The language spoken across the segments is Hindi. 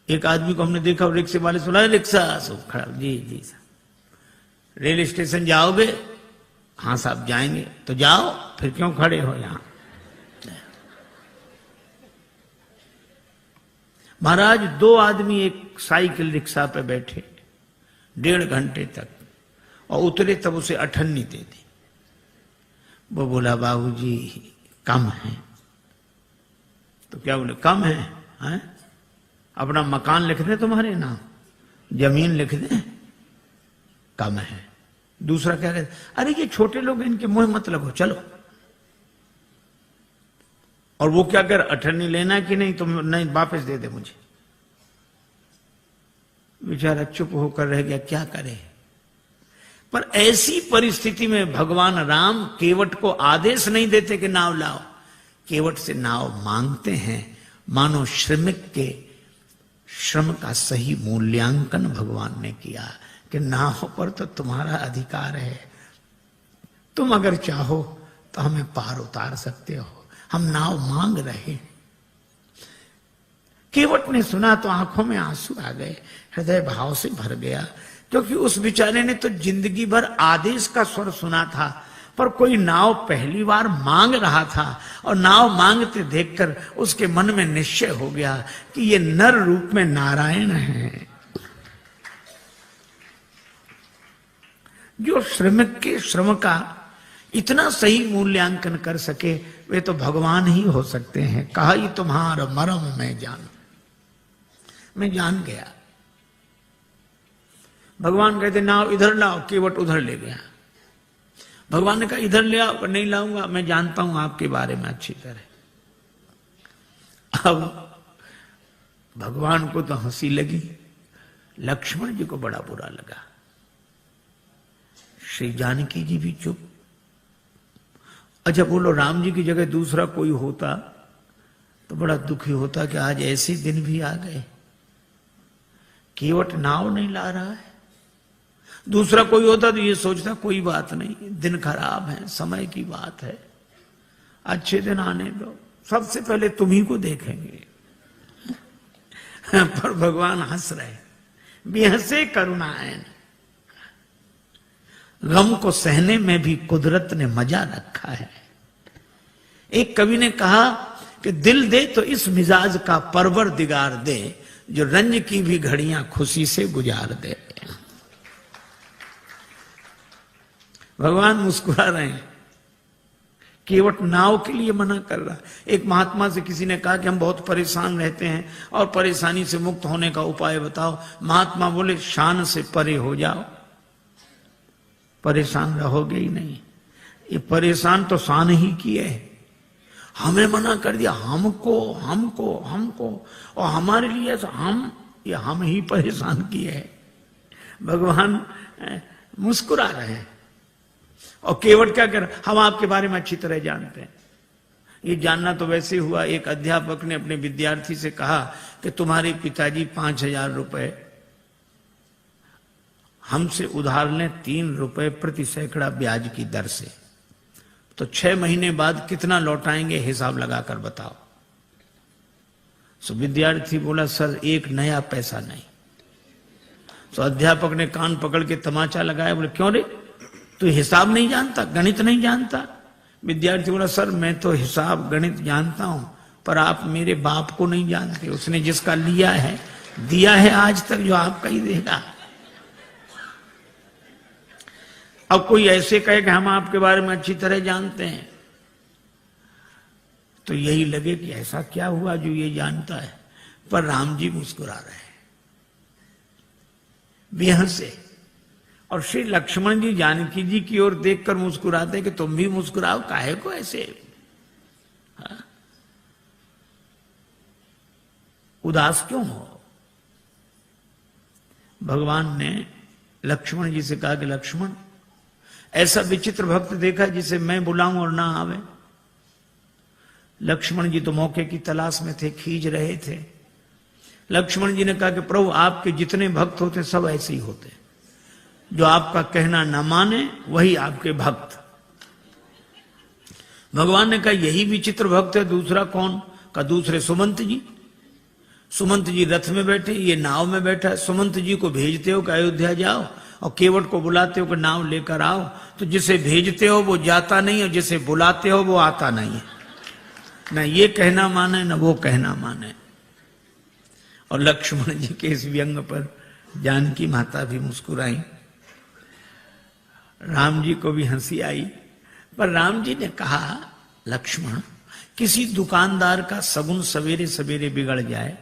एक आदमी को हमने देखा, रिक्शे वाले सुना, रिक्शा सब खड़ा, जी जी साहब रेल स्टेशन जाओगे? हाँ साहब जाएंगे। तो जाओ, फिर क्यों खड़े हो यहां? महाराज 2 आदमी एक साइकिल रिक्शा पे बैठे 1.5 घंटे तक, और उतरे तब उसे अठन्नी दे दी। वो बोला बाबूजी कम है। तो क्या बोले? कम है, हैं? अपना मकान लिख दे तुम्हारे नाम, जमीन लिख दे, कम है। दूसरा क्या कहते? अरे ये छोटे लोग, इनके मुंह मत लगो, चलो। और वो क्या कर, अठन्नी लेना कि नहीं? तुम नहीं, वापस दे दे मुझे। बेचारा चुप होकर रह गया, क्या करे। पर ऐसी परिस्थिति में भगवान राम केवट को आदेश नहीं देते कि नाव लाओ, केवट से नाव मांगते हैं। मानो श्रमिक के श्रम का सही मूल्यांकन भगवान ने किया कि नाव पर तो तुम्हारा अधिकार है, तुम अगर चाहो तो हमें पार उतार सकते हो, हम नाव मांग रहे। केवट ने सुना तो आंखों में आंसू आ गए, हृदय भाव से भर गया, क्योंकि उस बेचारे ने तो जिंदगी भर आदेश का स्वर सुना था, पर कोई नाव पहली बार मांग रहा था, और नाव मांगते देखकर उसके मन में निश्चय हो गया कि ये नर रूप में नारायण है। जो श्रमिक के श्रम का इतना सही मूल्यांकन कर सके, वे तो भगवान ही हो सकते हैं। कहा ही तुम्हारा मरम मैं जान गया। भगवान कहते नाव इधर लाओ, केवट उधर ले गया। भगवान ने कहा इधर ले आओ, नहीं लाऊंगा, मैं जानता हूं आपके बारे में अच्छी तरह। अब भगवान को तो हंसी लगी, लक्ष्मण जी को बड़ा बुरा लगा। श्री जानकी जी भी चुप। अच्छा बोलो, राम जी की जगह दूसरा कोई होता तो बड़ा दुखी होता कि आज ऐसे दिन भी आ गए, केवट नाव नहीं ला रहा है। दूसरा कोई होता तो ये सोचता कोई बात नहीं, दिन खराब है, समय की बात है, अच्छे दिन आने दो, सबसे पहले तुम्ही को देखेंगे। पर भगवान हंस रहे, बेहसे करुणायन। गम को सहने में भी कुदरत ने मजा रखा है। एक कवि ने कहा कि दिल दे तो इस मिजाज का परवरदिगार दे, जो रंज की भी घड़ियां खुशी से गुजार दे। भगवान मुस्कुरा रहे हैं, केवट नाव के लिए मना कर रहा। एक महात्मा से किसी ने कहा कि हम बहुत परेशान रहते हैं और परेशानी से मुक्त होने का उपाय बताओ। महात्मा बोले शान से परे हो जाओ, परेशान रहोगे ही नहीं। ये परेशान तो शान ही किए है, हमें मना कर दिया, हमको हमको हमको, और हमारे लिए हम ही परेशान किए हैं। भगवान मुस्कुरा रहे हैं। और केवट क्या कर, हम आपके बारे में अच्छी तरह जानते हैं। ये जानना तो वैसे हुआ, एक अध्यापक ने अपने विद्यार्थी से कहा कि तुम्हारे पिताजी 5,000 रुपए हमसे उधार लें 3 रुपए प्रति सैकड़ा ब्याज की दर से, तो 6 महीने बाद कितना लौटाएंगे, हिसाब लगाकर बताओ। सो विद्यार्थी बोला सर 1 नया पैसा नहीं। तो अध्यापक ने कान पकड़ के तमाचा लगाया, बोले क्यों रे, तू हिसाब नहीं जानता, गणित नहीं जानता? विद्यार्थी बोला सर मैं तो हिसाब गणित जानता हूं, पर आप मेरे बाप को नहीं जानते, उसने जिसका लिया है दिया है आज तक, जो आपका ही देगा। अब कोई ऐसे कहे कि हम आपके बारे में अच्छी तरह जानते हैं, तो यही लगे कि ऐसा क्या हुआ जो ये जानता है। पर राम जी मुस्कुरा रहे हैं बेहसे, और श्री लक्ष्मण जी जानकी जी की ओर देखकर मुस्कुराते कि तुम भी मुस्कुराओ, काहे को ऐसे उदास क्यों हो। भगवान ने लक्ष्मण जी से कहा कि लक्ष्मण, ऐसा विचित्र भक्त देखा जिसे मैं बुलाऊं और ना आवे। लक्ष्मण जी तो मौके की तलाश में थे, खींच रहे थे। लक्ष्मण जी ने कहा कि प्रभु आपके जितने भक्त होते सब ऐसे ही होते, जो आपका कहना न माने वही आपके भक्त। भगवान ने कहा यही विचित्र भक्त है, दूसरा कौन? का दूसरे सुमंत जी। सुमंत जी रथ में बैठे, ये नाव में बैठा। सुमंत जी को भेजते हो कि अयोध्या जाओ, और केवट को बुलाते हो कि नाव लेकर आओ। तो जिसे भेजते हो वो जाता नहीं, और जिसे बुलाते हो वो आता नहीं है। न ये कहना माने न वो कहना माने। और लक्ष्मण जी के इस व्यंग पर जानकी माता भी मुस्कुराई, राम जी को भी हंसी आई। पर राम जी ने कहा, लक्ष्मण, किसी दुकानदार का सगुन सवेरे सवेरे बिगड़ जाए,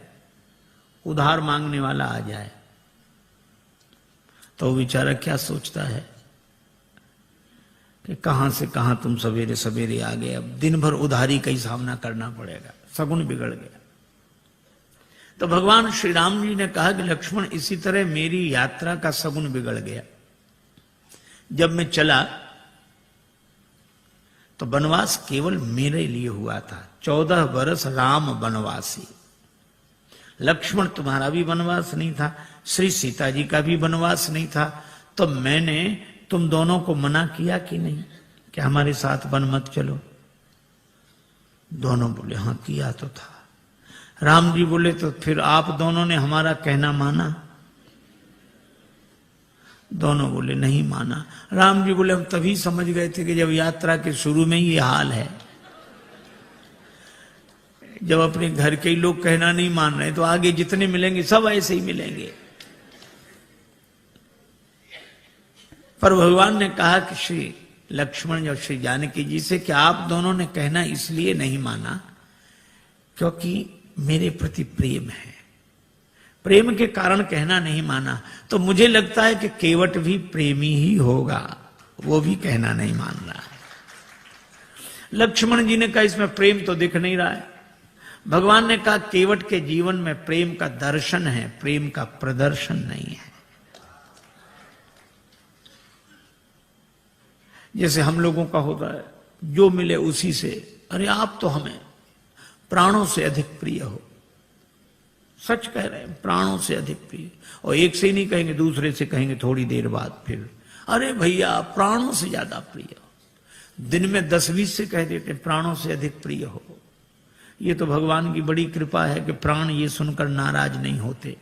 उधार मांगने वाला आ जाए, तो बेचारा क्या सोचता है कि कहां से कहां तुम सवेरे सवेरे आ गए, अब दिन भर उधारी का ही सामना करना पड़ेगा, सगुन बिगड़ गया। तो भगवान श्री राम जी ने कहा कि लक्ष्मण, इसी तरह मेरी यात्रा का सगुन बिगड़ गया। जब मैं चला तो वनवास केवल मेरे लिए हुआ था। 14 वर्ष राम वनवासी। लक्ष्मण तुम्हारा भी वनवास नहीं था, श्री सीता जी का भी वनवास नहीं था। तो मैंने तुम दोनों को मना किया कि नहीं कि हमारे साथ वन मत चलो? दोनों बोले हाँ किया तो था। राम जी बोले तो फिर आप दोनों ने हमारा कहना माना? दोनों बोले नहीं माना। राम जी बोले हम तभी समझ गए थे कि जब यात्रा के शुरू में ही ये हाल है, जब अपने घर के ही लोग कहना नहीं मान रहे तो आगे जितने मिलेंगे सब ऐसे ही मिलेंगे। पर भगवान ने कहा कि श्री लक्ष्मण और श्री जानकी जी से कि आप दोनों ने कहना इसलिए नहीं माना क्योंकि मेरे प्रति प्रेम है, प्रेम के कारण कहना नहीं माना। तो मुझे लगता है कि केवट भी प्रेमी ही होगा, वो भी कहना नहीं मान रहा है। लक्ष्मण जी ने कहा इसमें प्रेम तो दिख नहीं रहा है। भगवान ने कहा केवट के जीवन में प्रेम का दर्शन है, प्रेम का प्रदर्शन नहीं है। जैसे हम लोगों का होता है, जो मिले उसी से, अरे आप तो हमें प्राणों से अधिक प्रिय हो। सच कह रहे हैं, प्राणों से अधिक प्रिय। और एक से ही नहीं कहेंगे, दूसरे से कहेंगे थोड़ी देर बाद फिर, अरे भैया प्राणों से ज्यादा प्रिय हो। दिन में 10-20 से कह देते प्राणों से अधिक प्रिय हो। ये तो भगवान की बड़ी कृपा है कि प्राण ये सुनकर नाराज नहीं होते।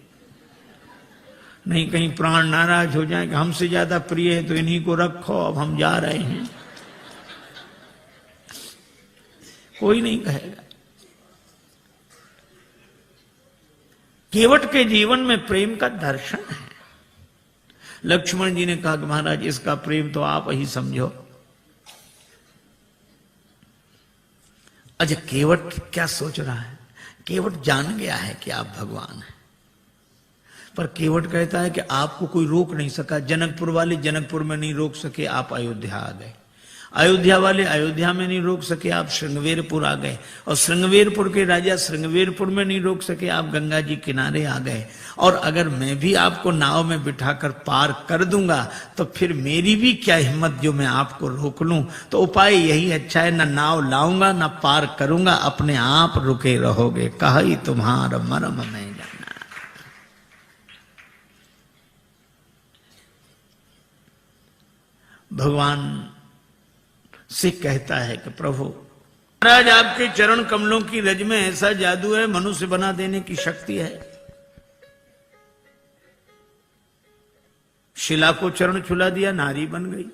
नहीं कहीं प्राण नाराज हो जाए कि हमसे ज्यादा प्रिय है तो इन्हीं को रखो, अब हम जा रहे हैं। कोई नहीं कहेगा। केवट के जीवन में प्रेम का दर्शन है। लक्ष्मण जी ने कहा कि महाराज इसका प्रेम तो आप ही समझो। अच्छा केवट क्या सोच रहा है? केवट जान गया है कि आप भगवान हैं, पर केवट कहता है कि आपको कोई रोक नहीं सका। जनकपुर वाले जनकपुर में नहीं रोक सके, आप अयोध्या आ गए। अयोध्या वाले अयोध्या में नहीं रोक सके, आप श्रृंगवेरपुर आ गए। और श्रृंगवेरपुर के राजा श्रृंगवेरपुर में नहीं रोक सके, आप गंगा जी किनारे आ गए। और अगर मैं भी आपको नाव में बिठाकर पार कर दूंगा तो फिर मेरी भी क्या हिम्मत जो मैं आपको रोक लूं। तो उपाय यही अच्छा है, न नाव लाऊंगा न पार करूंगा, अपने आप रुके रहोगे। कही तुम्हारा मर्म में जाना। भगवान से कहता है कि प्रभु महाराज आपके चरण कमलों की रज में ऐसा जादू है, मनुष्य बना देने की शक्ति है। शिला को चरण छुला दिया, नारी बन गई।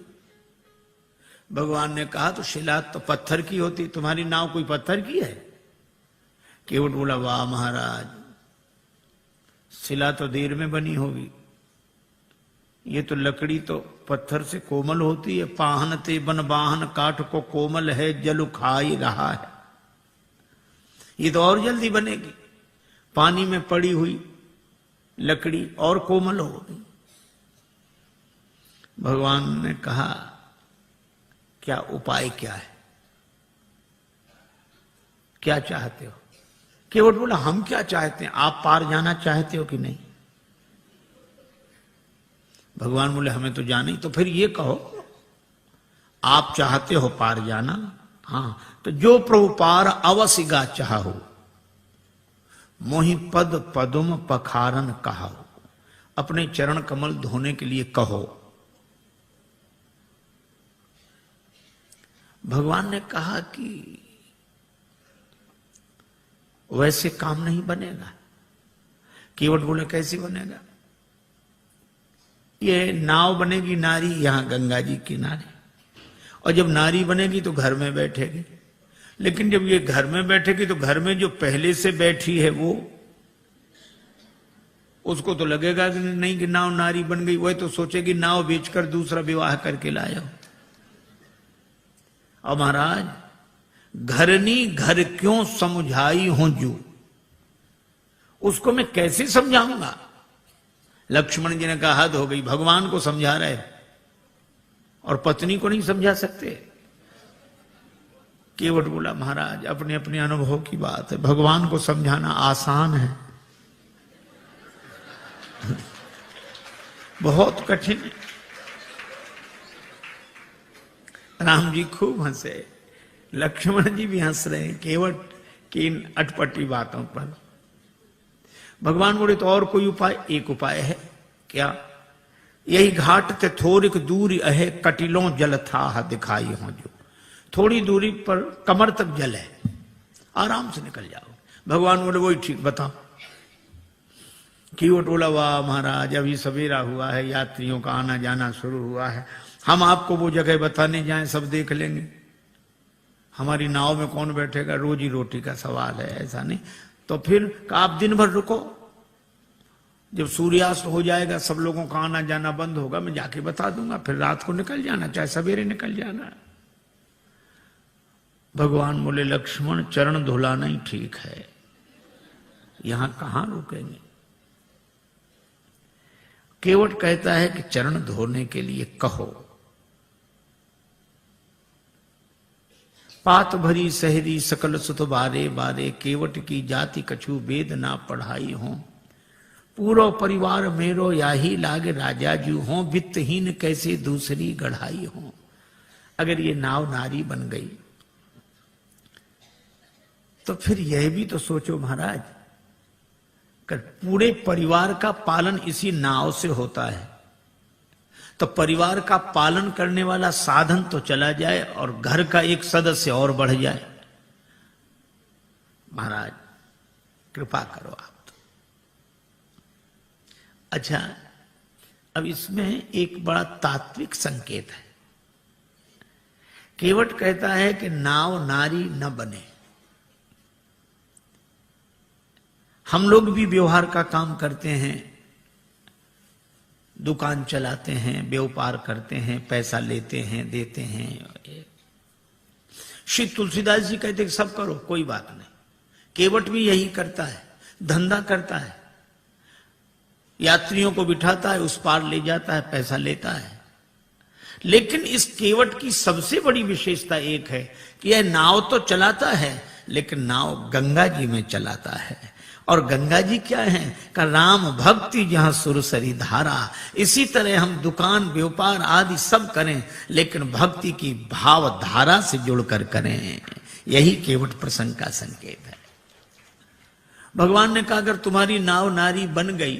भगवान ने कहा तो शिला तो पत्थर की होती, तुम्हारी नाव कोई पत्थर की है? केवट बोला वाह महाराज, शिला तो देर में बनी होगी, ये तो लकड़ी तो पत्थर से कोमल होती है। पाहन ते बन बाहन काठ को कोमल है, जल खाई रहा है। ये तो और जल्दी बनेगी। पानी में पड़ी हुई लकड़ी और कोमल होगी। भगवान ने कहा क्या उपाय क्या है, क्या चाहते हो? केवट बोला हम क्या चाहते हैं, आप पार जाना चाहते हो कि नहीं? भगवान बोले हमें तो जाना ही। तो फिर ये कहो आप चाहते हो पार जाना? हाँ तो जो प्रभु पार अवसिगा चाहो, मोहि पद पदुम पखारन कहो। अपने चरण कमल धोने के लिए कहो। भगवान ने कहा कि वैसे काम नहीं बनेगा। केवट बोले कैसे बनेगा? ये नाव बनेगी नारी यहां गंगा जी किनारे, और जब नारी बनेगी तो घर में बैठेगी। लेकिन जब ये घर में बैठेगी तो घर में जो पहले से बैठी है वो, उसको तो लगेगा कि नहीं कि नाव नारी बन गई, वह तो सोचेगी नाव बेचकर दूसरा विवाह करके लाया। और महाराज, घरनी घर क्यों समझाई हूं जू, उसको मैं कैसे समझाऊंगा? लक्ष्मण जी ने कहा हद हो गई, भगवान को समझा रहे और पत्नी को नहीं समझा सकते। केवट बोला महाराज अपने अपने अनुभव की बात है, भगवान को समझाना आसान है, बहुत कठिन है। राम जी खूब हंसे, लक्ष्मण जी भी हंस रहे हैं केवट की इन अटपटी बातों पर। भगवान बोले तो और कोई उपाय? एक उपाय है। क्या? यही घाट ते थोड़िक दूरी अहे कटिलों जल था दिखाई हो जो, थोड़ी दूरी पर कमर तक जल है, आराम से निकल जाओ। भगवान बोले वही ठीक, बताओ। केवट बोला वाह महाराज, अभी सवेरा हुआ है, यात्रियों का आना जाना शुरू हुआ है, हम आपको वो जगह बताने जाएं सब देख लेंगे, हमारी नाव में कौन बैठेगा, रोजी रोटी का सवाल है, ऐसा नहीं। तो फिर आप दिन भर रुको, जब सूर्यास्त हो जाएगा सब लोगों का आना जाना बंद होगा, मैं जाके बता दूंगा, फिर रात को निकल जाना, चाहे सवेरे निकल जाना। भगवान बोले लक्ष्मण चरण धुलाना ही ठीक है, यहां कहां रुकेंगे। केवट कहता है कि चरण धोने के लिए कहो। पात भरी सहरी सकल सुत बारे बारे, केवट की जाति कछु वेद ना पढ़ाई हो, पूरो परिवार मेरो याही लागे राजा जू हो, वित्तहीन कैसे दूसरी गढ़ाई हो। अगर ये नाव नारी बन गई तो फिर यह भी तो सोचो महाराज, कर पूरे परिवार का पालन इसी नाव से होता है, तो परिवार का पालन करने वाला साधन तो चला जाए और घर का एक सदस्य और बढ़ जाए। महाराज कृपा करो आप तो। अच्छा, अब इसमें एक बड़ा तात्विक संकेत है। केवट कहता है कि नाव नारी न बने। हम लोग भी व्यवहार का काम करते हैं, दुकान चलाते हैं, व्यापार करते हैं, पैसा लेते हैं, देते हैं। श्री तुलसीदास जी कहते सब करो, कोई बात नहीं। केवट भी यही करता है, धंधा करता है, यात्रियों को बिठाता है, उस पार ले जाता है, पैसा लेता है। लेकिन इस केवट की सबसे बड़ी विशेषता एक है कि यह नाव तो चलाता है, लेकिन नाव गंगा जी में चलाता है। और गंगा जी क्या है का राम भक्ति जहां सुरसरी धारा। इसी तरह हम दुकान व्यापार आदि सब करें, लेकिन भक्ति की भाव धारा से जुड़कर करें। यही केवट प्रसंग का संकेत है। भगवान ने कहा अगर तुम्हारी नाव नारी बन गई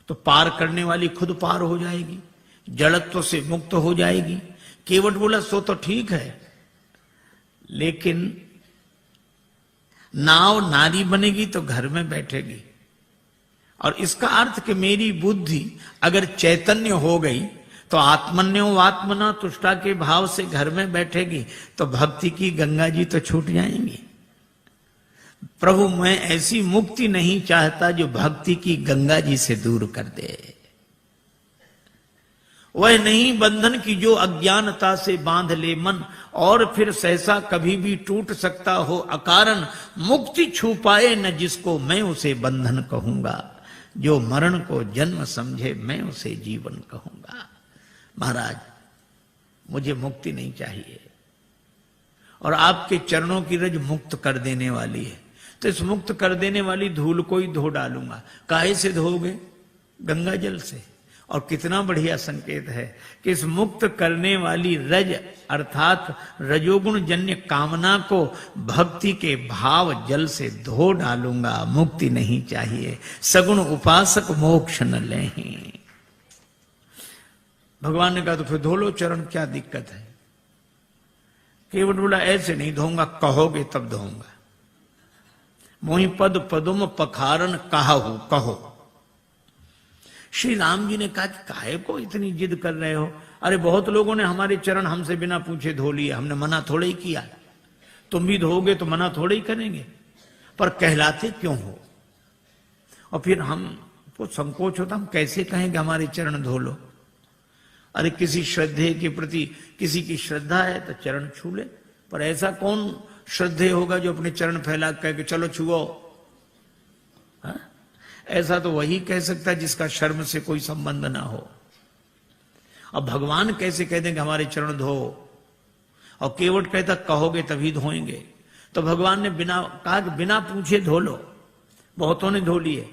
तो पार करने वाली खुद पार हो जाएगी, जड़त्व से मुक्त हो जाएगी। केवट बोला सो तो ठीक है, लेकिन नाव नारी बनेगी तो घर में बैठेगी, और इसका अर्थ कि मेरी बुद्धि अगर चैतन्य हो गई तो आत्मन्यो आत्मना तुष्टा के भाव से घर में बैठेगी, तो भक्ति की गंगा जी तो छूट जाएंगी। प्रभु मैं ऐसी मुक्ति नहीं चाहता जो भक्ति की गंगा जी से दूर कर दे। वह नहीं बंधन की जो अज्ञानता से बांध ले मन, और फिर सहसा कभी भी टूट सकता हो अकारण। मुक्ति छू पाए न जिसको मैं उसे बंधन कहूंगा, जो मरण को जन्म समझे मैं उसे जीवन कहूंगा। महाराज मुझे मुक्ति नहीं चाहिए, और आपके चरणों की रज मुक्त कर देने वाली है, तो इस मुक्त कर देने वाली धूल को ही धो डालूंगा। काहे से धोगे? गंगा जल से। और कितना बढ़िया संकेत है कि इस मुक्त करने वाली रज अर्थात रजोगुण जन्य कामना को भक्ति के भाव जल से धो डालूंगा। मुक्ति नहीं चाहिए, सगुण उपासक मोक्ष न लें। भगवान ने कहा तो फिर धो लो चरण, क्या दिक्कत है? केवट बोला ऐसे नहीं धोऊंगा, कहोगे तब धोऊंगा। मोहि पद पदुम पखारन कहाहू कहो। श्री राम जी ने कहा कि काहे को इतनी जिद कर रहे हो? अरे बहुत लोगों ने हमारे चरण हमसे बिना पूछे धो लिए, हमने मना थोड़े ही किया। तुम भी धोगे तो मना थोड़े ही करेंगे, पर कहलाते क्यों हो? और फिर हमको संकोच होता, हम कैसे कहेंगे हमारे चरण धो लो? अरे किसी श्रद्धे के प्रति किसी की श्रद्धा है तो चरण छू ले, पर ऐसा कौन श्रद्धे होगा जो अपने चरण फैला कह के चलो छुओ? ऐसा तो वही कह सकता है जिसका शर्म से कोई संबंध ना हो। अब भगवान कैसे कह देंगे हमारे चरण धो? और केवट कहता कहोगे तभी धोएंगे। तो भगवान ने कहा कि बिना पूछे धो लो। बहुतों ने धो लिए।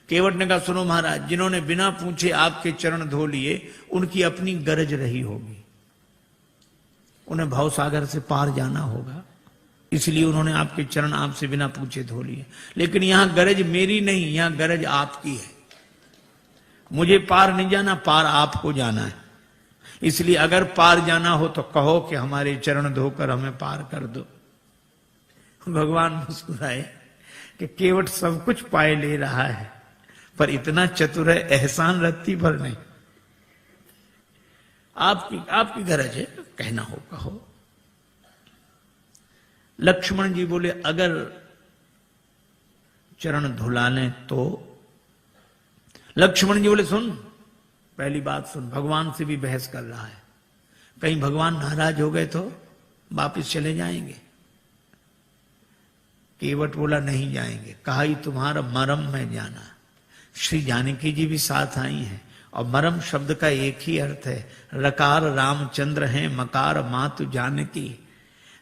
केवट ने कहा सुनो महाराज, जिन्होंने बिना पूछे आपके चरण धो लिए उनकी अपनी गरज रही होगी, उन्हें भवसागर से पार जाना होगा, इसलिए उन्होंने आपके चरण आपसे बिना पूछे धो लिए। लेकिन यहां गरज मेरी नहीं, यहां गरज आपकी है। मुझे पार नहीं जाना, पार आपको जाना है। इसलिए अगर पार जाना हो तो कहो कि हमारे चरण धोकर हमें पार कर दो। भगवान मुस्कुराए कि केवट सब कुछ पाए ले रहा है, पर इतना चतुर है एहसान रत्ती भर नहीं। आपकी गरज है, कहना हो कहो। लक्ष्मण जी बोले अगर चरण धुला लें तो? लक्ष्मण जी बोले सुन, पहली बात सुन, भगवान से भी बहस कर रहा है, कहीं भगवान नाराज हो गए तो वापिस चले जाएंगे। केवट बोला नहीं जाएंगे। कहा ही तुम्हारा मरम में जाना। श्री जानकी जी भी साथ आई हैं, और मरम शब्द का एक ही अर्थ है, रकार रामचंद्र हैं, मकार मातु जानकी।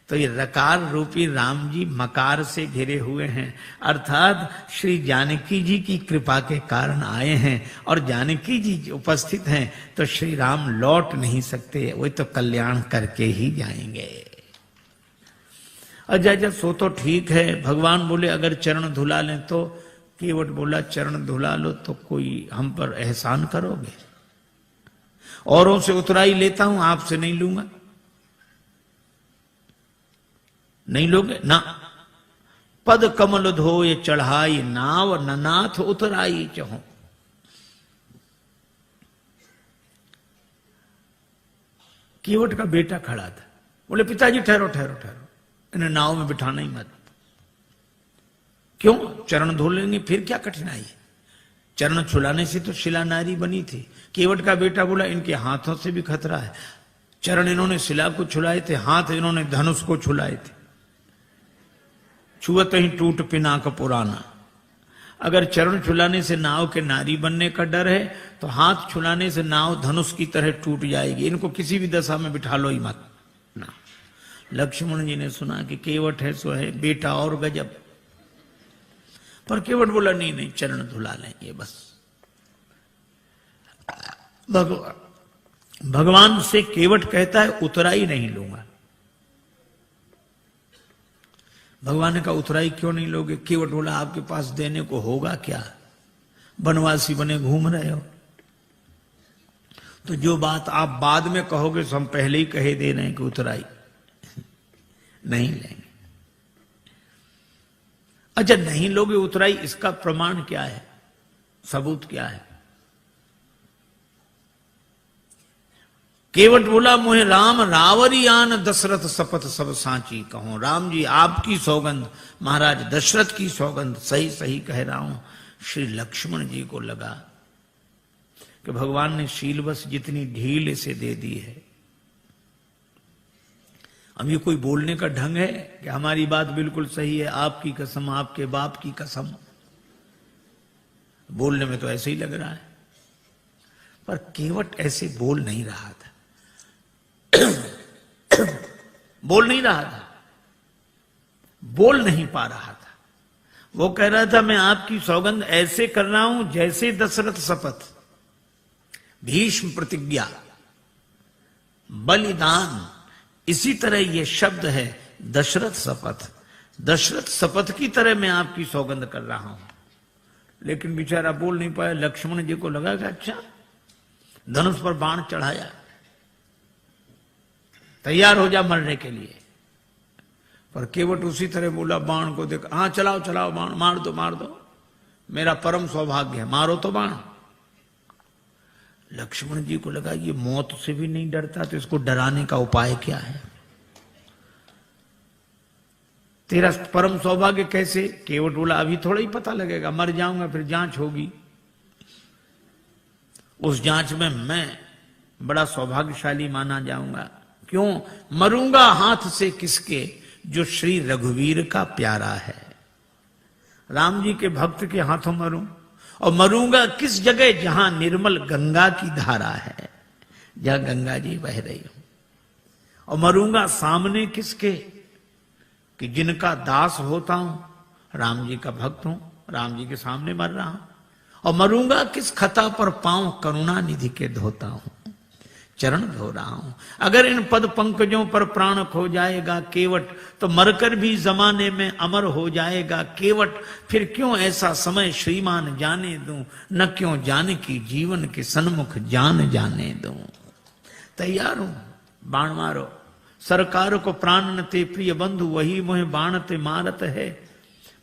तो ये रकार रूपी राम जी मकार से घिरे हुए हैं, अर्थात श्री जानकी जी की कृपा के कारण आए हैं, और जानकी जी उपस्थित हैं तो श्री राम लौट नहीं सकते, वो तो कल्याण करके ही जाएंगे। अच्छा सो तो ठीक है। भगवान बोले अगर चरण धुला लें तो? केवट बोला चरण धुला लो तो कोई हम पर एहसान करोगे? औरों से उतराई लेता हूं, आपसे नहीं लूंगा। नहीं लोगे ना? पद कमल धोए चढ़ाई नाव, ननाथ उतराई चहो। केवट का बेटा खड़ा था, बोले पिताजी ठहरो ठहरो ठहरो, इन्हें नाव में बिठाना ही मत। क्यों? चरण धो लेंगे, फिर क्या कठिनाई है? चरण छुलाने से तो शिला नारी बनी थी। केवट का बेटा बोला इनके हाथों से भी खतरा है। चरण इन्होंने शिला को छुलाए थे, हाथ इन्होंने धनुष को छुलाए थे। छुअत ही टूट पिनाक पुराना। अगर चरण छुलाने से नाव के नारी बनने का डर है तो हाथ छुलाने से नाव धनुष की तरह टूट जाएगी। इनको किसी भी दशा में बिठा लो ही मत ना। लक्ष्मण जी ने सुना कि केवट है सो है, बेटा और गजब। पर केवट बोला नहीं नहीं, चरण धुला लेंगे बस। भगवान से केवट कहता है उतराई नहीं लूंगा। भगवान ने कहा उतराई क्यों नहीं लोगे? केवट बोला आपके पास देने को होगा क्या? बनवासी बने घूम रहे हो। तो जो बात आप बाद में कहोगे तो हम पहले ही कहे दे रहे हैं कि उतराई नहीं लेंगे। अच्छा नहीं लोगे उतराई, इसका प्रमाण क्या है? सबूत क्या है? केवट बोला मोहे राम रावरियान दशरथ शपथ सब सांची कहो। राम जी आपकी सौगंध, महाराज दशरथ की सौगंध, सही सही कह रहा हूं। श्री लक्ष्मण जी को लगा कि भगवान ने शीलवश जितनी ढील इसे दे दी है, अब ये कोई बोलने का ढंग है कि हमारी बात बिल्कुल सही है, आपकी कसम, आपके बाप की कसम। बोलने में तो ऐसे ही लग रहा है, पर केवट ऐसे बोल नहीं रहा था। बोल नहीं रहा था, बोल नहीं पा रहा था। वो कह रहा था मैं आपकी सौगंध ऐसे कर रहा हूं जैसे दशरथ शपथ, भीष्म प्रतिज्ञा, बलिदान, इसी तरह ये शब्द है दशरथ शपथ। दशरथ शपथ की तरह मैं आपकी सौगंध कर रहा हूं। लेकिन बेचारा बोल नहीं पाया। लक्ष्मण जी को लगा कि अच्छा, धनुष पर बाण चढ़ाया, तैयार हो जा मरने के लिए। पर केवट उसी तरह बोला, बाण को देख, हाँ चलाओ चलाओ बाण, मार दो मार दो, मेरा परम सौभाग्य है, मारो तो बाण। लक्ष्मण जी को लगा ये मौत से भी नहीं डरता, तो इसको डराने का उपाय क्या है? तेरा परम सौभाग्य कैसे? केवट बोला, अभी थोड़ा ही पता लगेगा, मर जाऊंगा फिर जांच होगी, उस जांच में मैं बड़ा सौभाग्यशाली माना जाऊंगा। क्यों? मरूंगा हाथ से किसके, जो श्री रघुवीर का प्यारा है। राम जी के भक्त के हाथों मरूं, और मरूंगा किस जगह, जहां निर्मल गंगा की धारा है, जहां गंगा जी बह रही हूं। और मरूंगा सामने किसके, कि जिनका दास होता हूं, राम जी का भक्त हूं, राम जी के सामने मर रहा हूं। और मरूंगा किस खता पर, पांव करुणा निधि के धोता हूं, चरण धो रहा हूं। अगर इन पद पंकजों पर प्राण खो जाएगा केवट, तो मरकर भी जमाने में अमर हो जाएगा केवट। फिर क्यों ऐसा समय श्रीमान जाने दूं, न क्यों जाने की जीवन के सन्मुख जान जाने दूं। तैयार हूं, बाण मारो, सरकार को प्राण न ते प्रिय बंधु, वही मोहे बाण ते मारत है।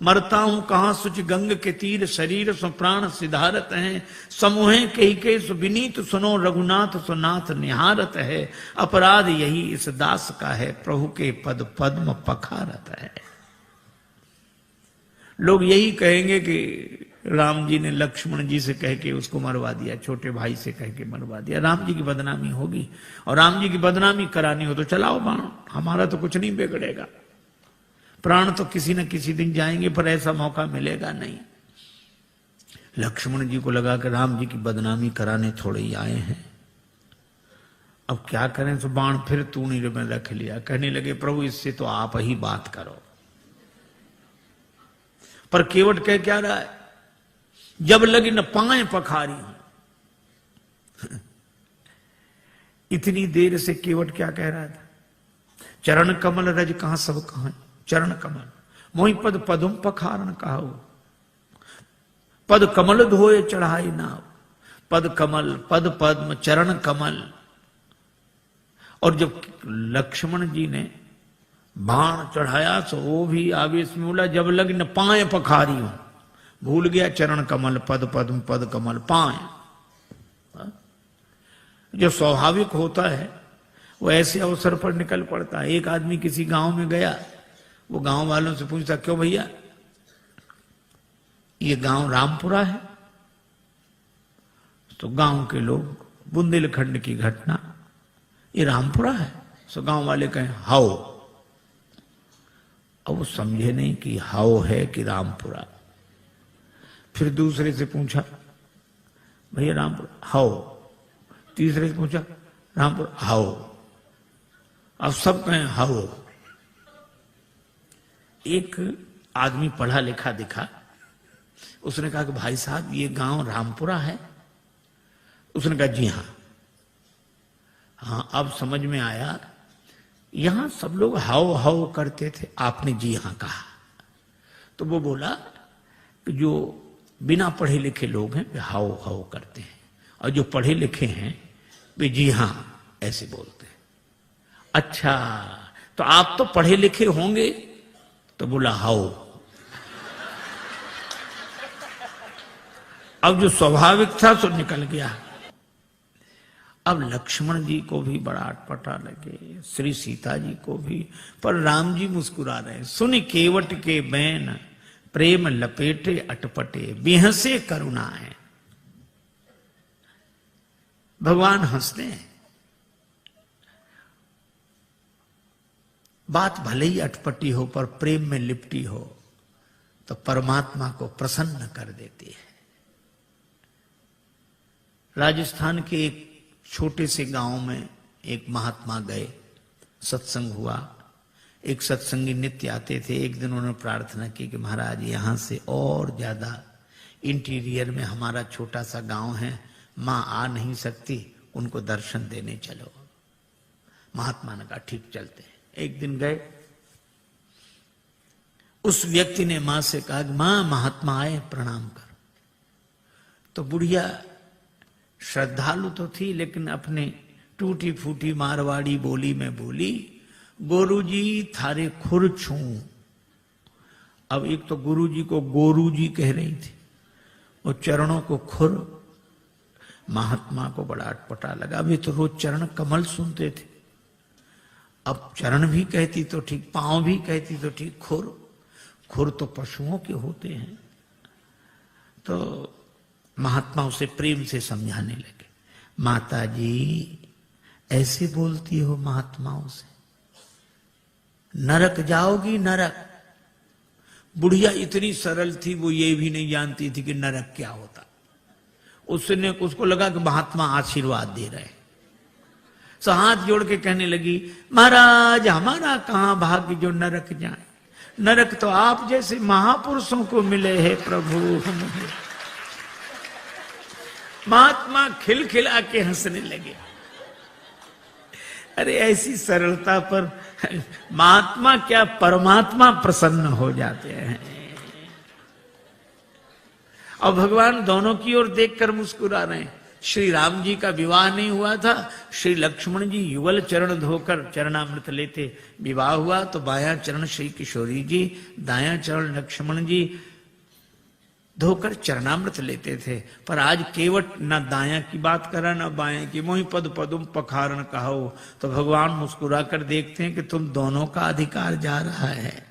मरता हूं कहां सुच गंग के तीर, शरीर सो प्राण सिधारत हैं। समूहे कही के सु विनीत सुनो, रघुनाथ सो नाथ निहारत है। अपराध यही इस दास का है, प्रभु के पद पद्म पखारत है। लोग यही कहेंगे कि राम जी ने लक्ष्मण जी से कह के उसको मरवा दिया, छोटे भाई से कह के मरवा दिया, राम जी की बदनामी होगी। और राम जी की बदनामी करानी हो तो चलाओ बाण, हमारा तो कुछ नहीं बिगड़ेगा। प्राण तो किसी न किसी दिन जाएंगे, पर ऐसा मौका मिलेगा नहीं। लक्ष्मण जी को लगा कि राम जी की बदनामी कराने थोड़े ही आए हैं, अब क्या करें। तो बाण फिर तूनी में रख लिया, कहने लगे, प्रभु इससे तो आप ही बात करो। पर केवट कह क्या रहा है, जब लगी न पाए पखारी हूं। इतनी देर से केवट क्या कह रहा था, चरण कमल रज कहां सब कहां, चरण कमल मोहि पद पदुम पखारन कहाऊ, पद कमल धोए चढ़ाई नाव। पद कमल, पद पद्म, चरण कमल। और जब लक्ष्मण जी ने बाण चढ़ाया तो वो भी आवेश में बोला, जब लग न पाए पखारी हूं, भूल गया चरण कमल, पद पद्म, पद कमल, पाए। जो स्वाभाविक होता है वो ऐसे अवसर पर निकल पड़ता है। एक आदमी किसी गांव में गया, वो गांव वालों से पूछता, क्यों भैया ये गांव रामपुरा है? तो गांव के लोग, बुंदेलखंड की घटना, ये रामपुरा है? तो गांव वाले कहें हाओ। अब वो समझे नहीं कि हाओ है कि रामपुरा। फिर दूसरे से पूछा, भैया रामपुरा हाओ। तीसरे से पूछा, रामपुरा हाओ। अब सब कहें हाओ। एक आदमी पढ़ा लिखा दिखा, उसने कहा कि भाई साहब ये गांव रामपुरा है? उसने कहा जी हां। हाँ, अब समझ में आया, यहां सब लोग हाओ हाओ करते थे, आपने जी हां कहा। तो वो बोला कि जो बिना पढ़े लिखे लोग हैं वे हाओ हाओ करते हैं, और जो पढ़े लिखे हैं वे जी हां ऐसे बोलते हैं। अच्छा, तो आप तो पढ़े लिखे होंगे? तो बोला हाओ। अब जो स्वाभाविक था सो निकल गया। अब लक्ष्मण जी को भी बड़ा अटपटा लगे, श्री सीता जी को भी, पर राम जी मुस्कुरा रहे। सुन केवट के बैन, प्रेम लपेटे अटपटे, बिहसे करुणाएं। भगवान हंसते हैं। बात भले ही अटपटी हो पर प्रेम में लिपटी हो तो परमात्मा को प्रसन्न कर देती है। राजस्थान के एक छोटे से गांव में एक महात्मा गए, सत्संग हुआ। एक सत्संगी नित्य आते थे। एक दिन उन्होंने प्रार्थना की कि महाराज यहां से और ज्यादा इंटीरियर में हमारा छोटा सा गांव है, मां आ नहीं सकती, उनको दर्शन देने चलो। महात्मा ने कहा ठीक चलते हैं। एक दिन गए, उस व्यक्ति ने मां से कहा कि मां महात्मा आए प्रणाम कर। तो बुढ़िया श्रद्धालु तो थी लेकिन अपने टूटी फूटी मारवाड़ी बोली में बोली, गुरुजी थारे खुर छू। अब एक तो गुरुजी को गोरू जी कह रही थी, वो चरणों को खुर। महात्मा को बड़ा अटपटा लगा। अभी तो रोज चरण कमल सुनते थे, अब चरण भी कहती तो ठीक, पांव भी कहती तो ठीक, खुर। खुर तो पशुओं के होते हैं। तो महात्मा उसे प्रेम से समझाने लगे, माता जी ऐसे बोलती हो महात्माओं से, नरक जाओगी नरक। बुढ़िया इतनी सरल थी, वो ये भी नहीं जानती थी कि नरक क्या होता। उसको लगा कि महात्मा आशीर्वाद दे रहे। सो हाथ जोड़ के कहने लगी, महाराज हमारा कहां भाग्य जो नरक जाए, नरक तो आप जैसे महापुरुषों को मिले हैं प्रभु। महात्मा खिलखिला के हंसने लगे। अरे ऐसी सरलता पर महात्मा क्या परमात्मा प्रसन्न हो जाते हैं। और भगवान दोनों की ओर देखकर मुस्कुरा रहे हैं। श्री राम जी का विवाह नहीं हुआ था, श्री लक्ष्मण जी युगल चरण धोकर चरणामृत लेते। विवाह हुआ तो बायां चरण श्री किशोरी जी, दायां चरण लक्ष्मण जी धोकर चरणामृत लेते थे। पर आज केवट न दायां की बात करा न बाएं की, मोहि पद पदुम पखारन कहो। तो भगवान मुस्कुरा कर देखते हैं कि तुम दोनों का अधिकार जा रहा है।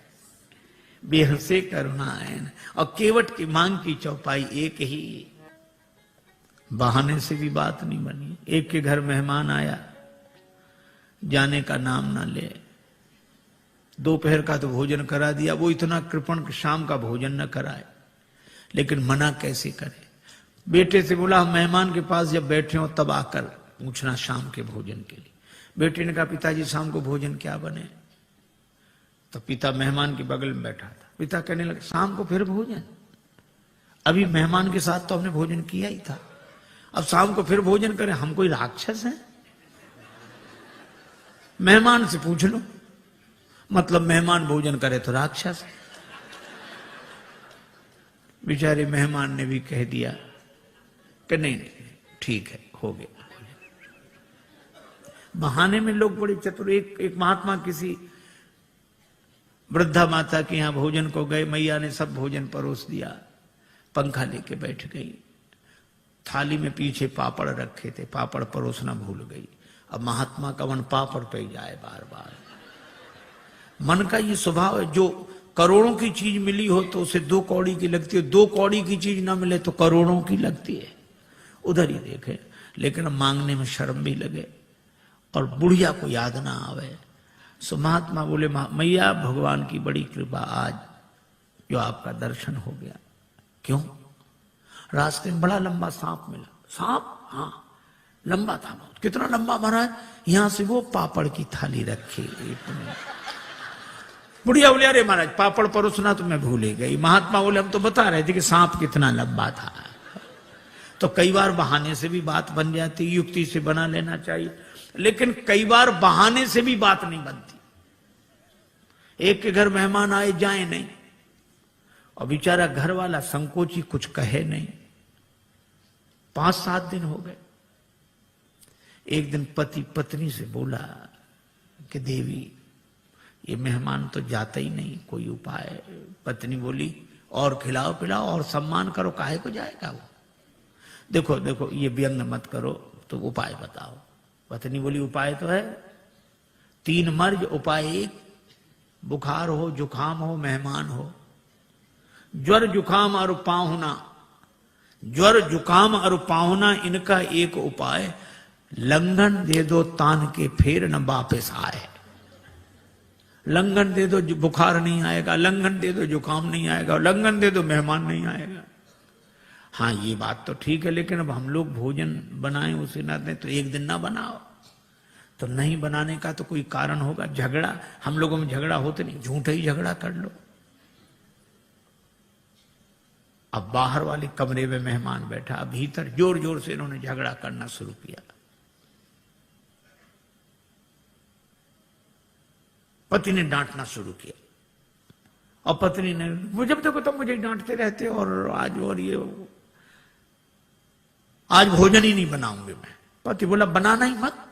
बेहसे करुणायन। और केवट की मांग की चौपाई एक ही, बहाने से भी बात नहीं बनी। एक के घर मेहमान आया, जाने का नाम ना ले। दोपहर का तो भोजन करा दिया, वो इतना कृपण कि शाम का भोजन न कराए। लेकिन मना कैसे करे। बेटे से बोला, मेहमान के पास जब बैठे हो तब आकर पूछना शाम के भोजन के लिए। बेटे ने कहा, पिताजी शाम को भोजन क्या बने। तो पिता मेहमान के बगल में बैठा था। पिता कहने लगे, शाम को फिर भोजन, अभी मेहमान के साथ तो हमने भोजन किया ही था, अब शाम को फिर भोजन करें, हम कोई राक्षस हैं? मेहमान से पूछ लो, मतलब मेहमान भोजन करे तो राक्षस। बेचारे मेहमान ने भी कह दिया कि नहीं नहीं ठीक है, हो गया। बहाने में लोग बड़े चतुर। एक महात्मा किसी वृद्धा माता के यहां भोजन को गए, मैया ने सब भोजन परोस दिया, पंखा लेके बैठ गई। थाली में पीछे पापड़ रखे थे, पापड़ परोसना भूल गई। अब महात्मा का मन पापड़ पे जाए बार बार। मन का ये स्वभाव है, जो करोड़ों की चीज मिली हो तो उसे 2 कौड़ी की लगती है, 2 कौड़ी की चीज ना मिले तो करोड़ों की लगती है। उधर ही देखे, लेकिन मांगने में शर्म भी लगे और बुढ़िया को याद ना आवे। सो महात्मा बोले, मैया भगवान की बड़ी कृपा, आज जो आपका दर्शन हो गया। क्यों? रास्ते में बड़ा लंबा सांप मिला। सांप? हाँ, लंबा था बहुत। कितना लंबा महाराज? यहां से वो पापड़ की थाली रखी। बुढ़िया बोले, अरे महाराज पापड़ परोसना तो मैं भूल ही गई। महात्मा बोले, हम तो बता रहे थे कि सांप कितना लंबा था। तो कई बार बहाने से भी बात बन जाती, युक्ति से बना लेना चाहिए, लेकिन कई बार बहाने से भी बात नहीं बनती। एक के घर मेहमान आए जाए नहीं, और बेचारा घर वाला संकोची कुछ कहे नहीं। 5-7 दिन हो गए। एक दिन पति पत्नी से बोला कि देवी ये मेहमान तो जाता ही नहीं, कोई उपाय। पत्नी बोली, और खिलाओ पिलाओ और सम्मान करो, काहे को जाएगा वो। देखो देखो ये व्यंग मत करो, तो उपाय बताओ। पत्नी बोली, उपाय तो है 3 मर्ज, उपाय 1। बुखार हो, जुखाम हो, मेहमान हो। ज्वर जुखाम और पाहुना, ज्वर जुखाम और पाहुना, इनका एक उपाय, लंघन दे दो तान के फिर न वापस आए। लंघन दे दो बुखार नहीं आएगा, लंघन दे दो जुकाम नहीं आएगा, लंघन दे दो मेहमान नहीं आएगा। हाँ ये बात तो ठीक है, लेकिन अब हम लोग भोजन बनाएं उसे ना दें तो एक दिन ना बनाओ। तो नहीं बनाने का तो कोई कारण होगा। झगड़ा, हम लोगों में झगड़ा होते नहीं, झूठा ही झगड़ा कर लो। अब बाहर वाले कमरे में मेहमान बैठा, भीतर जोर जोर से इन्होंने झगड़ा करना शुरू किया। पति ने डांटना शुरू किया, और पत्नी ने, मुझे जब देखो तो मुझे डांटते रहते, और आज और ये आज भोजन ही नहीं बनाऊंगी मैं। पति बोला, बनाना ही मत।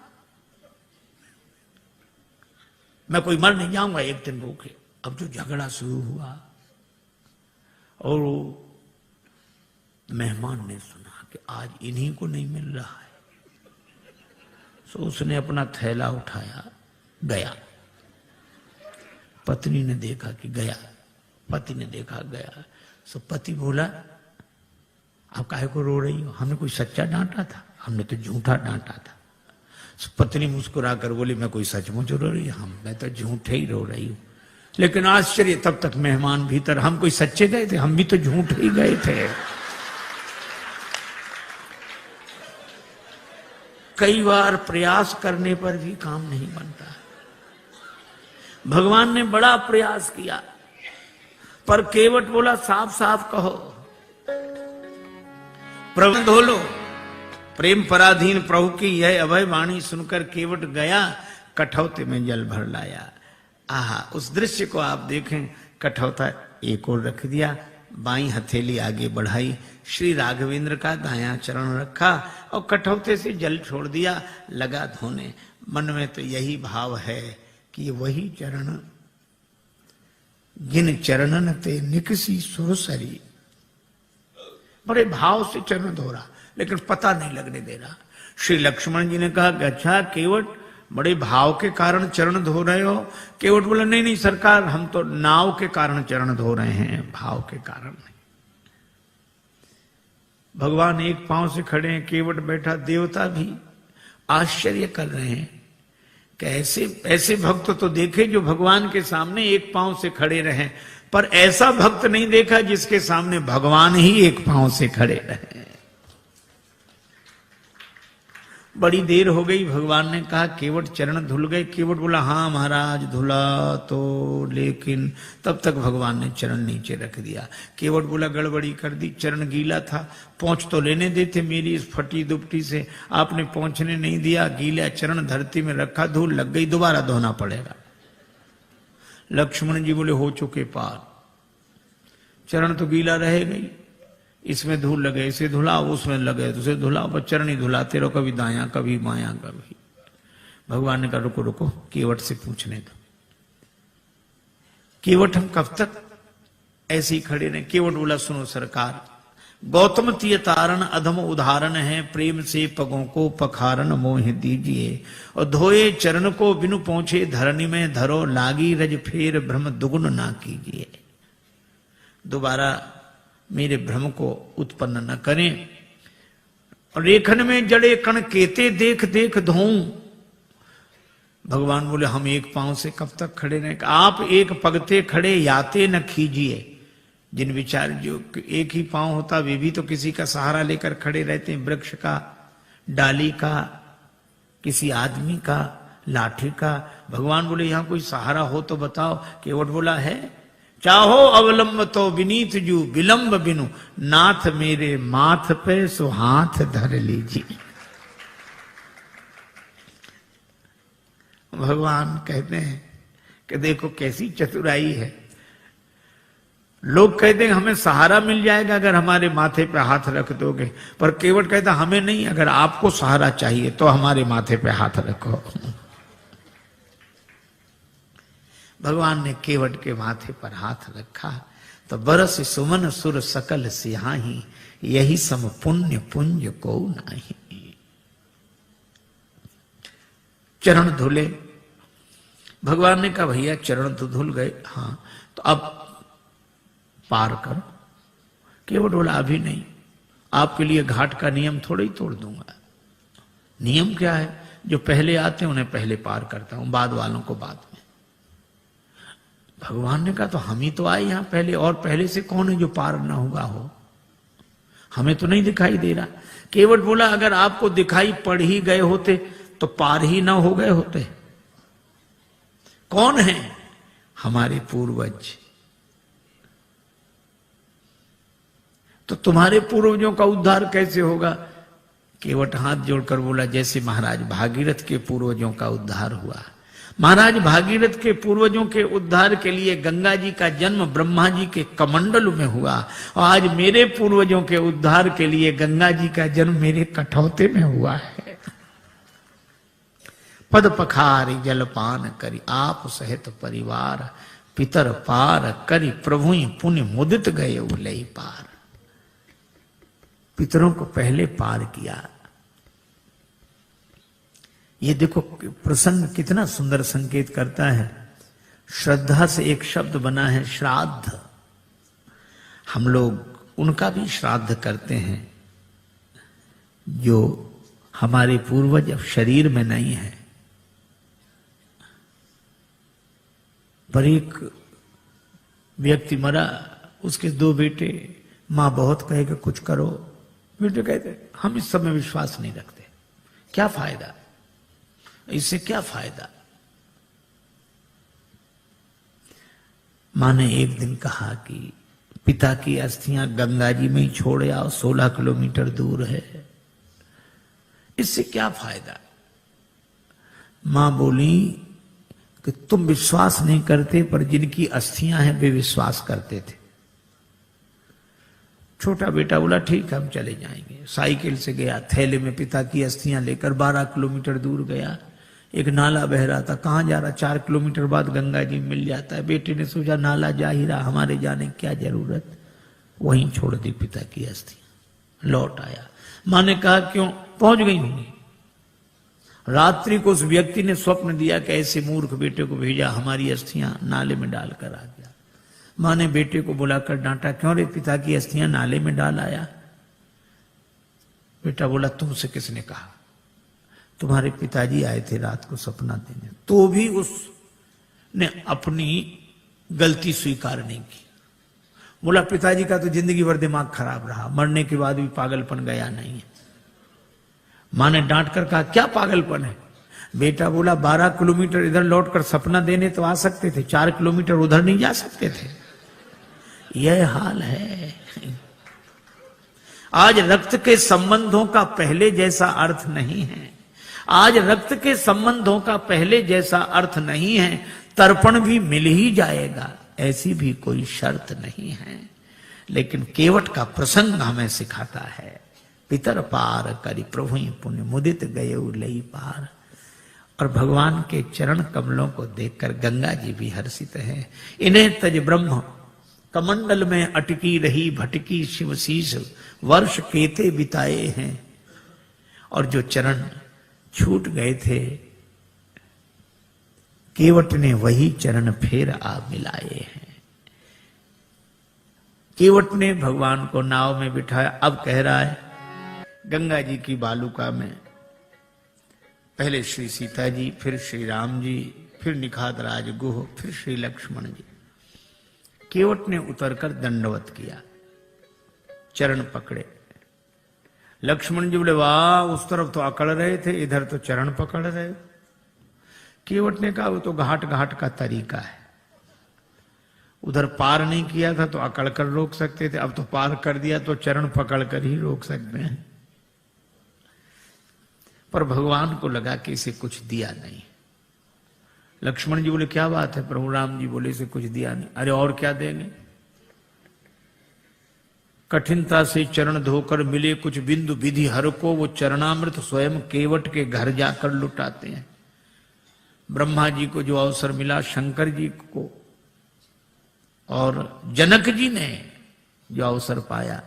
मैं कोई मर नहीं जाऊंगा एक दिन भूखे। अब जो झगड़ा शुरू हुआ और मेहमान ने सुना कि आज इन्हीं को नहीं मिल रहा है, तो उसने अपना थैला उठाया गया। पत्नी ने देखा कि गया, पति ने देखा गया। सो पति बोला आप काहे को रो रही हो, हमने कोई सच्चा डांटा था, हमने तो झूठा डांटा था। सो पत्नी मुस्कुरा कर बोली मैं कोई सचमुच रो रही हूं, मैं तो झूठे ही रो रही हूं। लेकिन आश्चर्य, तब तक मेहमान भीतर, हम कोई सच्चे गए थे, हम भी तो झूठे ही गए थे। कई बार प्रयास करने पर भी काम नहीं बनता। भगवान ने बड़ा प्रयास किया पर केवट बोला साफ साफ कहो, प्रभु धो लो। प्रेम पराधीन प्रभु की यह अभय वाणी सुनकर केवट गया, कठौते में जल भर लाया। आहा, उस दृश्य को आप देखें। कठौता एक और रख दिया, बाईं हथेली आगे बढ़ाई, श्री राघवेंद्र का दायां चरण रखा और कठौते से जल छोड़ दिया, लगा धोने। मन में तो यही भाव है कि वही चरण जिन चरणन ते निकसी सुरसरी। बड़े भाव से चरण धो रहा, लेकिन पता नहीं लगने दे रहा। श्री लक्ष्मण जी ने कहा कि अच्छा केवट, बड़े भाव के कारण चरण धो रहे हो? केवट बोला नहीं नहीं सरकार, हम तो नाव के कारण चरण धो रहे हैं, भाव के कारण नहीं। भगवान एक पांव से खड़े हैं, केवट बैठा, देवता भी आश्चर्य कर रहे हैं कि ऐसे भक्त तो देखे जो भगवान के सामने एक पांव से खड़े रहे, पर ऐसा भक्त नहीं देखा जिसके सामने भगवान ही एक पांव से खड़े रहे। बड़ी देर हो गई, भगवान ने कहा केवट चरण धुल गए? केवट बोला हाँ महाराज धुला तो, लेकिन तब तक भगवान ने चरण नीचे रख दिया। केवट बोला गड़बड़ी कर दी, चरण गीला था, पहुंच तो लेने देते मेरी इस फटी दुपटी से, आपने पहुंचने नहीं दिया, गीला चरण धरती में रखा, धूल लग गई, दोबारा धोना पड़ेगा। लक्ष्मण जी बोले हो चुके पार, चरण तो गीला रहेगा ही, इसमें धूल लगे इसे धुलाओ, उसमें लगे तो उसे धुलाओ, बस चरण ही धुलाते रहो, कभी दायां कभी बायां कभी। भगवान ने कहा रुको रुको, केवट से पूछने दो। केवट हम कब तक ऐसे ही खड़े रहे? केवट बोला सुनो सरकार, गौतम तीय तारण अधम उदाहरण है, प्रेम से पगों को पखारन मोह दीजिए, और धोए चरण को बिनु पहुंचे धरनी में धरो, लागी रज फेर भ्रम दुगुन ना कीजिए। दोबारा मेरे भ्रम को उत्पन्न न करें। रेखन में जड़े कण केते देख देख धोऊं। भगवान बोले हम एक पांव से कब तक खड़े रहें? आप एक पगते खड़े याते न खीजिए। जिन विचार जो एक ही पांव होता वे भी तो किसी का सहारा लेकर खड़े रहते हैं, वृक्ष का, डाली का, किसी आदमी का, लाठी का। भगवान बोले यहां कोई सहारा हो तो बताओ। केवट बोला है, चाहो अवलंब तो विनीत जू, विलंब बिनु नाथ मेरे माथ पे सो हाथ धर लीजिए। भगवान कहते हैं कि देखो कैसी चतुराई है। लोग कहते हैं हमें सहारा मिल जाएगा अगर हमारे माथे पे हाथ रख दोगे, पर केवट कहता हमें नहीं, अगर आपको सहारा चाहिए तो हमारे माथे पे हाथ रखो। भगवान ने केवट के माथे पर हाथ रखा तो बरस सुमन सुर सकल सिहाही, यही सम पुण्य पुंज को नहीं। चरण धुले। भगवान ने कहा भैया चरण तो धुल गए, हाँ तो अब पार करो। केवट बोला अभी नहीं, आपके लिए घाट का नियम थोड़ा ही तोड़ दूंगा। नियम क्या है? जो पहले आते हैं उन्हें पहले पार करता हूं, बाद वालों को बाद में। भगवान ने कहा तो हम ही तो आए यहां पहले, और पहले से कौन है जो पार ना हुआ हो? हमें तो नहीं दिखाई दे रहा। केवट बोला अगर आपको दिखाई पड़ ही गए होते तो पार ही ना हो गए होते। कौन है? हमारे पूर्वज। तो तुम्हारे पूर्वजों का उद्धार कैसे होगा? केवट हाथ जोड़कर बोला जैसे महाराज भागीरथ के पूर्वजों का उद्धार हुआ। महाराज भागीरथ के पूर्वजों के उद्धार के लिए गंगा जी का जन्म ब्रह्मा जी के कमंडल में हुआ, और आज मेरे पूर्वजों के उद्धार के लिए गंगा जी का जन्म मेरे कठौते में हुआ है। पद पखारी जलपान करी, आप सहित परिवार पितर पार करी, प्रभु पुण्य मुदित गए उलई पार। पितरों को पहले पार किया। ये देखो प्रसंग कितना सुंदर संकेत करता है। श्रद्धा से एक शब्द बना है श्राद्ध। हम लोग उनका भी श्राद्ध करते हैं जो हमारे पूर्वज अब शरीर में नहीं है, पर एक व्यक्ति मरा, उसके 2 बेटे, मां बहुत कहे कि कुछ करो, बेटे कहते हम इस सब में विश्वास नहीं रखते, क्या फायदा, इससे क्या फायदा। मां ने एक दिन कहा कि पिता की अस्थियां गंगा जी में ही छोड़ आओ, 16 किलोमीटर दूर है, इससे क्या फायदा। मां बोली कि तुम विश्वास नहीं करते, पर जिनकी अस्थियां हैं वे विश्वास करते थे। छोटा बेटा बोला ठीक है हम चले जाएंगे। साइकिल से गया, थैले में पिता की अस्थियां लेकर 12 किलोमीटर दूर गया। एक नाला बह रहा था, कहां जा रहा, 4 किलोमीटर बाद गंगा जी मिल जाता है। बेटे ने सोचा नाला जा ही रहा, हमारे जाने की क्या जरूरत, वहीं छोड़ दी पिता की अस्थियां। लौट आया, मां ने कहा क्यों, पहुंच गई होंगी। रात्रि को उस व्यक्ति ने स्वप्न दिया कि ऐसे मूर्ख बेटे को भेजा, हमारी अस्थियां नाले में डालकर आ गया। मां ने बेटे को बुलाकर डांटा, क्यों रे पिता की अस्थियां नाले में डाल आया। बेटा बोला तुमसे किसने कहा, तुम्हारे पिताजी आए थे रात को सपना देने। तो भी उसने अपनी गलती स्वीकार नहीं की। बोला पिताजी का तो जिंदगी भर दिमाग खराब रहा, मरने के बाद भी पागलपन गया नहीं है। मां ने डांट कर कहा क्या पागलपन है। बेटा बोला 12 किलोमीटर इधर लौटकर सपना देने तो आ सकते थे, 4 किलोमीटर उधर नहीं जा सकते थे। यह हाल है। आज रक्त के संबंधों का पहले जैसा अर्थ नहीं है। आज रक्त के संबंधों का पहले जैसा अर्थ नहीं है। तर्पण भी मिल ही जाएगा, ऐसी भी कोई शर्त नहीं है। लेकिन केवट का प्रसंग हमें सिखाता है, पितर पार करी प्रभु पुण्य मुदित गए लई पार। और भगवान के चरण कमलों को देखकर गंगा जी भी हर्षित हैं। इन्हें तज ब्रह्म कमंडल में अटकी रही भटकी शिवशीष, वर्ष केते बिताए हैं। और जो चरण छूट गए थे, केवट ने वही चरण फिर आ मिलाए हैं। केवट ने भगवान को नाव में बिठाया। अब कह रहा है गंगा जी की बालुका में पहले श्री सीता जी, फिर श्री राम जी, फिर निखात राज गुह, फिर श्री लक्ष्मण जी। केवट ने उतरकर दंडवत किया, चरण पकड़े। लक्ष्मण जी बोले वाह, उस तरफ तो अकड़ रहे थे, इधर तो चरण पकड़ रहे। केवट ने कहा वो तो घाट घाट का तरीका है, उधर पार नहीं किया था तो अकड़ कर रोक सकते थे, अब तो पार कर दिया तो चरण पकड़ कर ही रोक सकते हैं। पर भगवान को लगा कि इसे कुछ दिया नहीं। लक्ष्मण जी बोले क्या बात है प्रभु। राम जी बोले इसे कुछ दिया नहीं। अरे और क्या देंगे। कठिनता से चरण धोकर मिले कुछ बिंदु विधि हर को, वो चरणामृत स्वयं केवट के घर जाकर लुटाते हैं। ब्रह्मा जी को जो अवसर मिला, शंकर जी को और जनक जी ने जो अवसर पाया,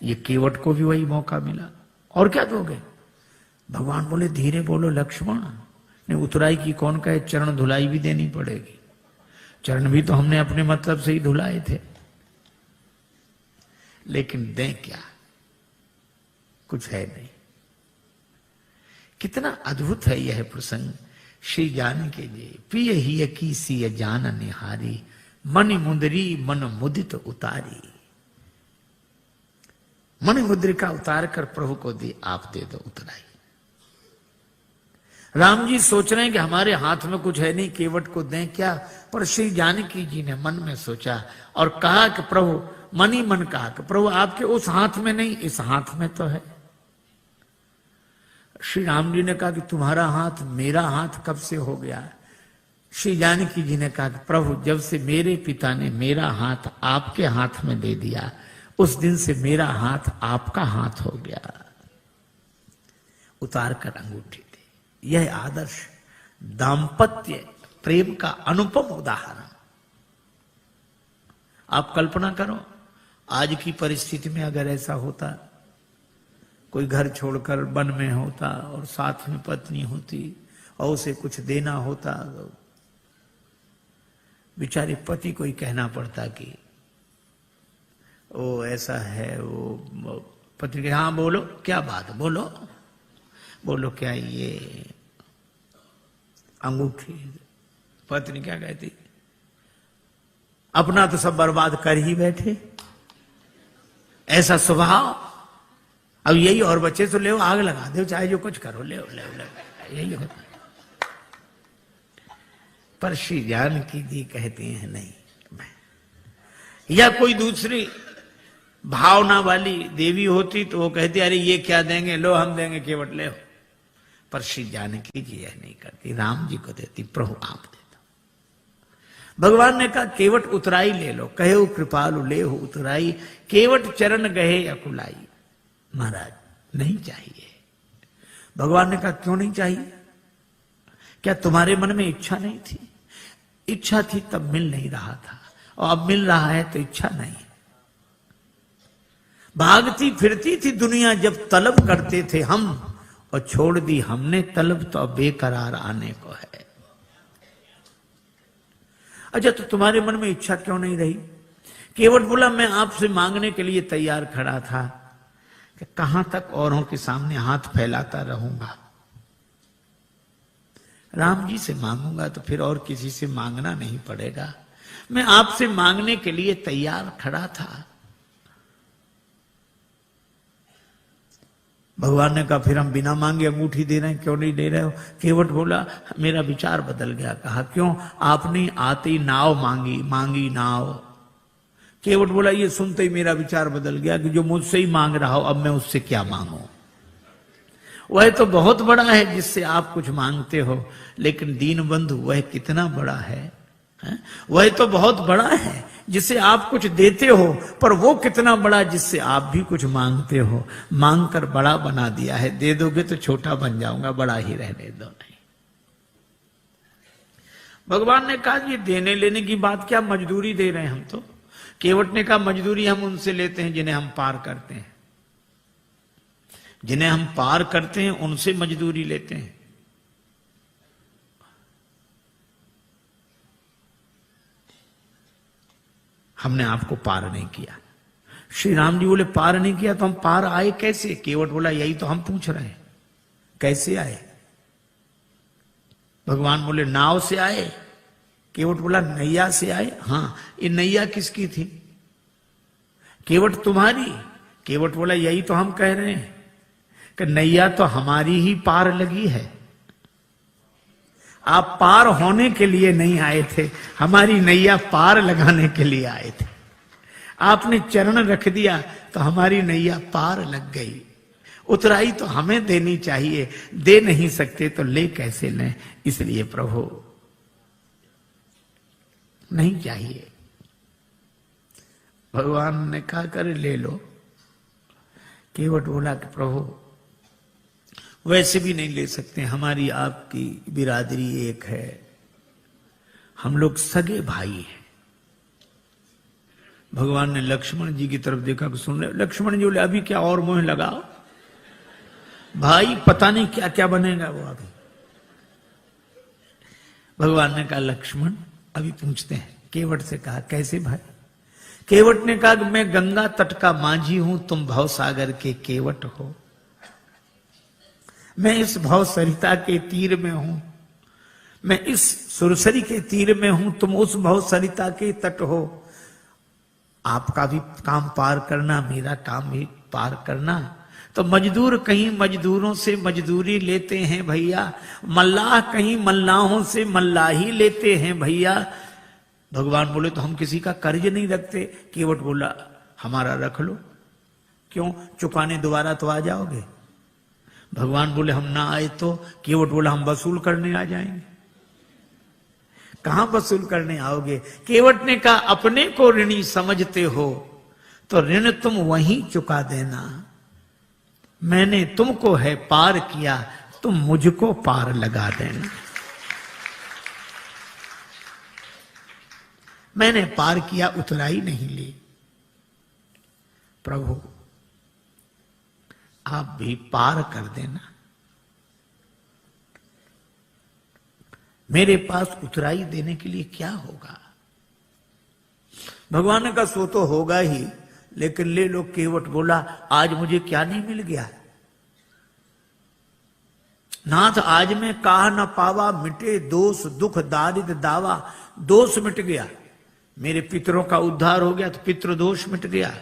ये केवट को भी वही मौका मिला। और क्या दोगे। भगवान बोले धीरे बोलो लक्ष्मण, ने उतराई की कौन कहे, चरण धुलाई भी देनी पड़ेगी। चरण भी तो हमने अपने मतलब से ही धुलाए थे। लेकिन दें क्या, कुछ है नहीं। कितना अद्भुत है यह प्रसंग। श्री जानकी जी पिय ही की सी जान निहारी, मन मुंदरी मन मुदित उतारी। मन मुद्रिका उतार कर प्रभु को दी, आप दे दो उतराई। राम जी सोच रहे हैं कि हमारे हाथ में कुछ है नहीं, केवट को दें क्या। पर श्री जानकी जी ने मन में सोचा और कहा कि प्रभु, मन ही मन कहा कि प्रभु आपके उस हाथ में नहीं, इस हाथ में तो है। श्री राम जी ने कहा कि तुम्हारा हाथ मेरा हाथ कब से हो गया। श्री जानकी जी ने कहा कि प्रभु जब से मेरे पिता ने मेरा हाथ आपके हाथ में दे दिया, उस दिन से मेरा हाथ आपका हाथ हो गया। उतार कर अंगूठी दी। यह आदर्श दाम्पत्य प्रेम का अनुपम उदाहरण। आप कल्पना करो, आज की परिस्थिति में अगर ऐसा होता, कोई घर छोड़कर वन में होता और साथ में पत्नी होती और उसे कुछ देना होता, बेचारे पति को ही कहना पड़ता कि वो ऐसा है, वो पत्नी के हाँ बोलो, क्या बात, बोलो बोलो, क्या ये अंगूठी। पत्नी क्या कहती, अपना तो सब बर्बाद कर ही बैठे, ऐसा स्वभाव, अब यही और बच्चे तो ले आग लगा दो, चाहे जो कुछ करो, ले यही होता। पर श्री जानकी जी कहती हैं नहीं। या कोई दूसरी भावना वाली देवी होती तो वो कहती अरे ये क्या देंगे, लो हम देंगे, केवट ले। पर श्री जानकी जी यह नहीं करती, राम जी को देती, प्रभु आप दे दो। भगवान ने कहा केवट उतराई ले लो, कहे कृपालु ले हो उतराई, केवट चरण गहे अकुलाई। महाराज नहीं चाहिए। भगवान ने कहा क्यों नहीं चाहिए? क्या तुम्हारे मन में इच्छा नहीं थी? इच्छा थी तब मिल नहीं रहा था, और अब मिल रहा है तो इच्छा नहीं। भागती फिरती थी दुनिया जब तलब करते थे हम, और छोड़ दी हमने तलब तो अब बेकरार आने को है। अच्छा तो तुम्हारे मन में इच्छा क्यों नहीं रही? केवट बोला मैं आपसे मांगने के लिए तैयार खड़ा था कि कहां तक औरों के सामने हाथ फैलाता रहूंगा। राम जी से मांगूंगा तो फिर और किसी से मांगना नहीं पड़ेगा। मैं आपसे मांगने के लिए तैयार खड़ा था। भगवान ने कहा फिर हम बिना मांगे अंगूठी दे रहे हैं, क्यों नहीं दे रहे हो? केवट बोला मेरा विचार बदल गया। कहा क्यों? आपने आते ही नाव मांगी नाव। केवट बोला ये सुनते ही मेरा विचार बदल गया कि जो मुझसे ही मांग रहा हो, अब मैं उससे क्या मांगू? वह तो बहुत बड़ा है जिससे आप कुछ मांगते हो, लेकिन दीन बंधु वह कितना बड़ा है? वह तो बहुत बड़ा है जिससे आप कुछ देते हो, पर वो कितना बड़ा जिससे आप भी कुछ मांगते हो। मांग कर बड़ा बना दिया है, दे दोगे तो छोटा बन जाऊंगा, बड़ा ही रहने दो। नहीं, भगवान ने कहा ये देने लेने की बात क्या, मजदूरी दे रहे हैं हम तो। केवट ने कहा मजदूरी हम उनसे लेते हैं जिन्हें हम पार करते हैं, जिन्हें हम पार करते हैं उनसे मजदूरी लेते हैं। हमने आपको पार नहीं किया। श्री राम जी बोले पार नहीं किया तो हम पार आए कैसे? केवट बोला यही तो हम पूछ रहे हैं, कैसे आए? भगवान बोले नाव से आए। केवट बोला नैया से आए। हाँ, ये नैया किसकी थी? केवट तुम्हारी। केवट बोला यही तो हम कह रहे हैं कि नैया तो हमारी ही पार लगी है। आप पार होने के लिए नहीं आए थे, हमारी नैया पार लगाने के लिए आए थे। आपने चरण रख दिया तो हमारी नैया पार लग गई। उतराई तो हमें देनी चाहिए, दे नहीं सकते तो ले कैसे लें? इसलिए प्रभु नहीं चाहिए। भगवान ने कहा कर ले लो। केवट बोला कि प्रभु वैसे भी नहीं ले सकते, हमारी आपकी बिरादरी एक है, हम लोग सगे भाई हैं। भगवान ने लक्ष्मण जी की तरफ देखा कि सुन रहे? लक्ष्मण जी बोले अभी क्या और मोह लगाओ भाई, पता नहीं क्या क्या बनेगा वो अभी। भगवान ने कहा लक्ष्मण अभी पूछते हैं। केवट से कहा कैसे भाई? केवट ने कहा कि मैं गंगा तट का माझी हूं, तुम भवसागर के केवट हो। मैं इस भव सरिता के तीर में हूं, मैं इस सुरसरी के तीर में हूं, तुम उस भव सरिता के तट हो। आपका भी काम पार करना, मेरा काम भी पार करना। तो मजदूर कहीं मजदूरों से मजदूरी लेते हैं भैया, मल्लाह कहीं मल्लाहों से मल्लाही लेते हैं भैया। भगवान बोले तो हम किसी का कर्ज नहीं रखते। केवट बोला हमारा रख लो। क्यों? चुकाने दोबारा तो आ जाओगे। भगवान बोले हम ना आए तो? केवट बोला हम वसूल करने आ जाएंगे। कहां वसूल करने आओगे? केवट ने कहा अपने को ऋणी समझते हो तो ऋण तुम वहीं चुका देना, मैंने तुमको है पार किया, तुम मुझको पार लगा देना। मैंने पार किया, उतराई नहीं ली। प्रभु आप भी पार कर देना। मेरे पास उतराई देने के लिए क्या होगा? भगवान ने कहा सो तो होगा ही, लेकिन ले लो। केवट बोला आज मुझे क्या नहीं मिल गया? नाथ आज मैं कहा न पावा, मिटे दोष दुख दारिद्र दावा। दोष मिट गया, मेरे पितरों का उद्धार हो गया तो पितृ दोष मिट गया।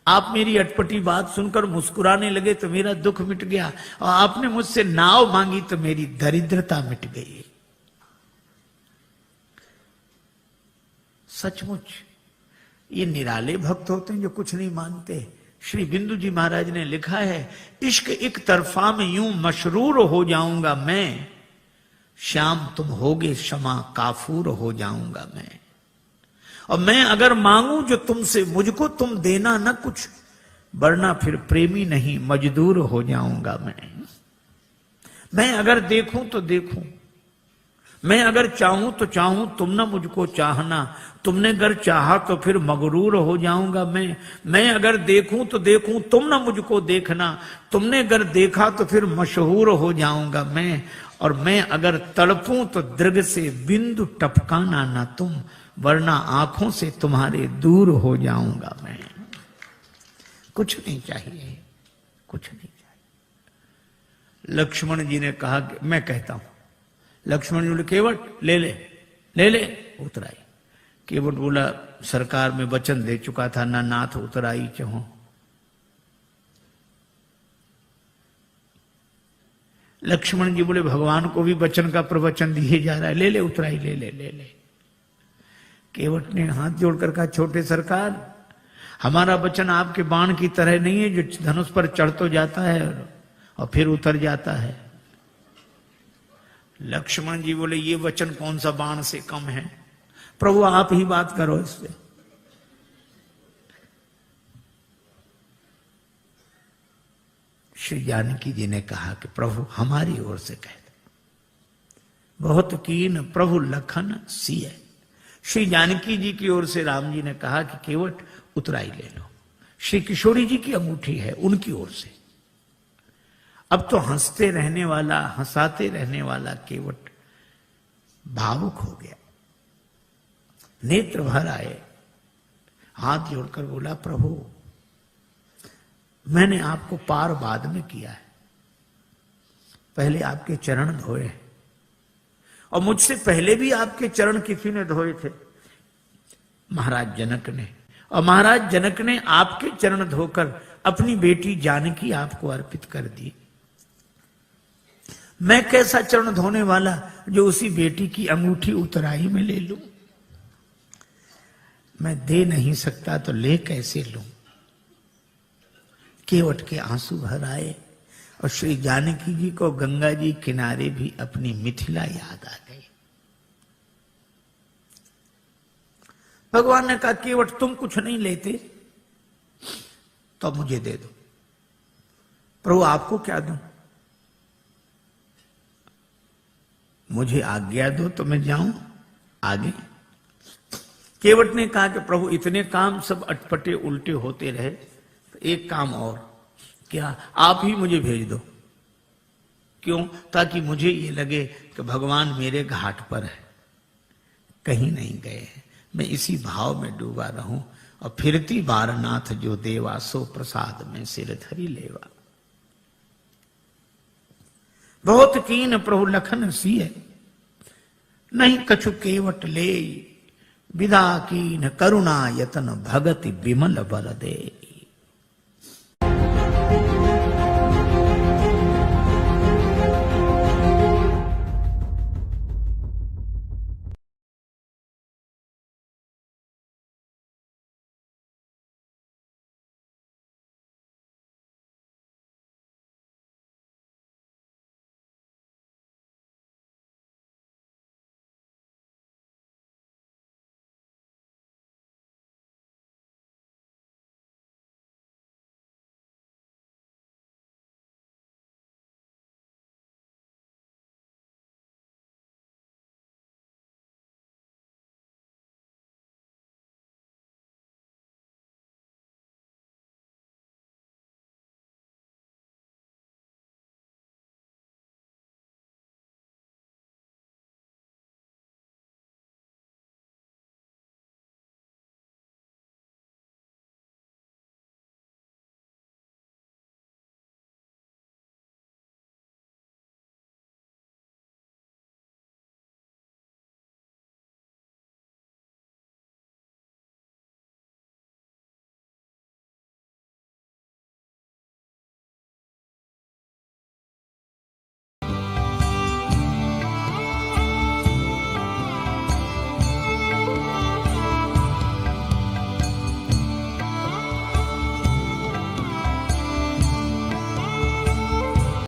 आप मेरी अटपटी बात सुनकर मुस्कुराने लगे तो मेरा दुख मिट गया, और आपने मुझसे नाव मांगी तो मेरी दरिद्रता मिट गई। सचमुच ये निराले भक्त होते हैं जो कुछ नहीं मानते। श्री बिंदु जी महाराज ने लिखा है, इश्क एक तरफा में यूं मशरूर हो जाऊंगा मैं, श्याम तुम होगे क्षमा काफूर हो जाऊंगा मैं। और मैं अगर मांगू जो तुमसे मुझको तुम देना न कुछ, वरना फिर प्रेमी नहीं मजदूर हो जाऊंगा मैं अगर देखूं तो देखूं, मैं अगर चाहूं तो चाहूं, तुम ना मुझको चाहना। तुमने अगर चाहा तो फिर मगरूर हो जाऊंगा मैं अगर देखूं तो देखूं, तुम ना मुझको देखना। तुमने अगर देखा तो फिर मशहूर हो जाऊंगा मैं। और मैं अगर तड़पूं तो दृग से बिंदु टपकाना ना तुम, वरना आंखों से तुम्हारे दूर हो जाऊंगा मैं। कुछ नहीं चाहिए, कुछ नहीं चाहिए। लक्ष्मण जी ने कहा कि मैं कहता हूं। लक्ष्मण जी बोले केवट ले ले ले ले उतराई। केवट बोला सरकार में वचन दे चुका था ना नाथ उतराई चाहो। लक्ष्मण जी बोले भगवान को भी वचन का प्रवचन दिए जा रहा है, ले ले उतराई ले ले ले ले। केवट ने हाथ जोड़कर कहा छोटे सरकार, हमारा वचन आपके बाण की तरह नहीं है जो धनुष पर चढ़ तो जाता है और फिर उतर जाता है। लक्ष्मण जी बोले ये वचन कौन सा बाण से कम है? प्रभु आप ही बात करो इससे। श्री जानकी जी ने कहा कि प्रभु हमारी ओर से कह दो। बहुत कीन प्रभु लखन सिय। श्री जानकी जी की ओर से राम जी ने कहा कि केवट उतराई ले लो। श्री किशोरी जी की अंगूठी है उनकी ओर से। अब तो हंसते रहने वाला, हंसाते रहने वाला केवट भावुक हो गया, नेत्र भर आए, हाथ जोड़कर बोला प्रभु मैंने आपको पार बाद में किया है, पहले आपके चरण धोए, और मुझसे पहले भी आपके चरण किसी ने धोए थे, महाराज जनक ने। और महाराज जनक ने आपके चरण धोकर अपनी बेटी जानकी आपको अर्पित कर दी। मैं कैसा चरण धोने वाला जो उसी बेटी की अंगूठी उतराई में ले लूं? मैं दे नहीं सकता तो ले कैसे लूं? केवट के आंसू भर आए और श्री जानकी जी को गंगा जी किनारे भी अपनी मिथिला याद आ गई। भगवान ने कहा केवट तुम कुछ नहीं लेते तो मुझे दे दो। प्रभु आपको क्या दूं? मुझे आज्ञा दो तो मैं जाऊं आगे। केवट ने कहा कि प्रभु इतने काम सब अटपटे उल्टे होते रहे, तो एक काम और, क्या आप ही मुझे भेज दो। क्यों? ताकि मुझे ये लगे कि भगवान मेरे घाट पर है, कहीं नहीं गए हैं, मैं इसी भाव में डूबा रहूं। और फिरती बार नाथ जो देवा, सो प्रसाद में सिर धरी लेवा। बहुत कीन प्रभु लखन सिय, नहीं कछु केवट ले, विदा कीन करुणा यतन भगति विमल बर दे।